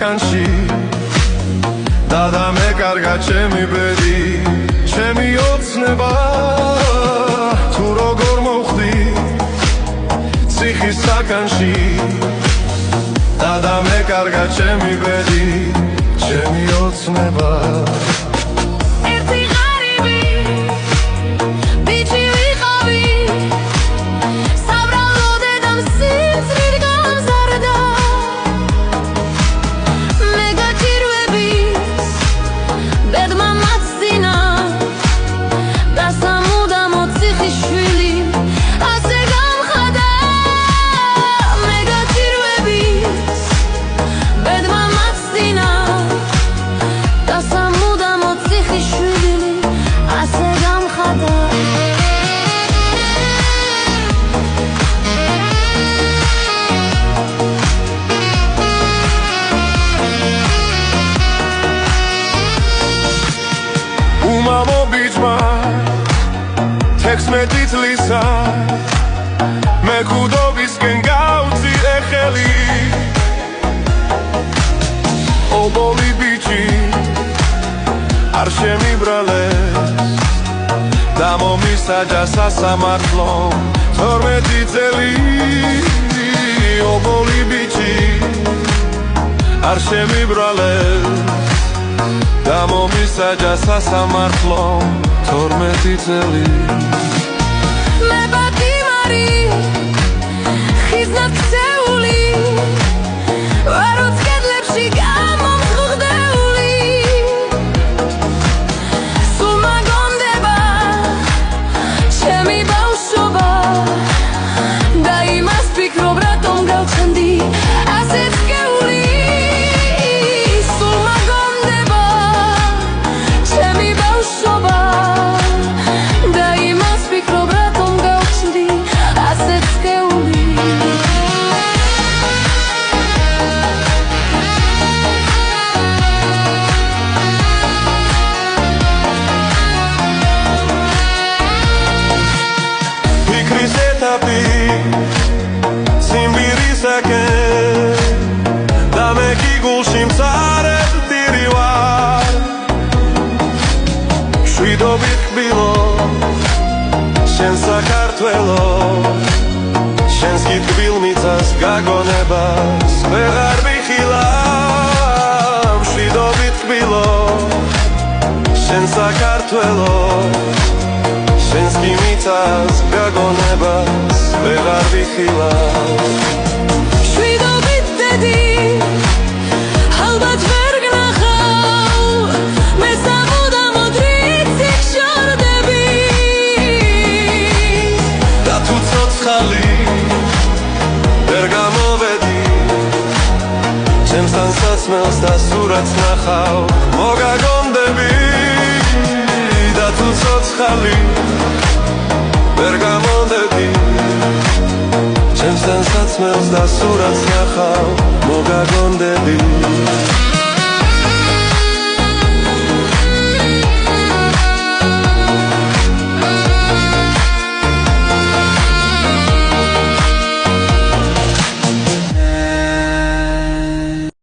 საკანში და მე კარგად ჩემი ბედი ჩემი ოცნება თუ როგორ მოხდი ციხის საკანში და მე კარგად ჩემი ბედი ჩემი ოცნება Text-meti tlisa me khudobisken gautsire kheli oboli bichi ar shemibrales da momisaja sasamartlo 12 წელი oboli bichi ar shemibrales da momisaja sasamartlo 12 წელი მე ბატიმარი ხიზნად ქცეული ვარ უცხედლებში გამომხვდეული სულ მაგონდება ჩემი ბავშვობა და იმას ფიქრობ რატომ გავხსენდი ასე ცკეული სულ მაგონდება ჩემი ბავშვობა შენს კითხვილ მიწას გაგონებას ვეღარ ვიხილავ მშვიდობით თბილო შენ საქართველო შენს მიწას გაგონებას ვეღარ ვიხილავ მშვიდობით დედი ალბათ ვერ გნახავ მე სამუდამოდ რიცით შორდები და თუ ცოცხალი ვერ გამოვედი ჩემსთან საცმელს და სურათს ნახავ მოგაგონდები და თუ ცოცხალი ვერ გამოვედი ჩემსთან საცმელს და სურათს ნახავ მოგაგონდები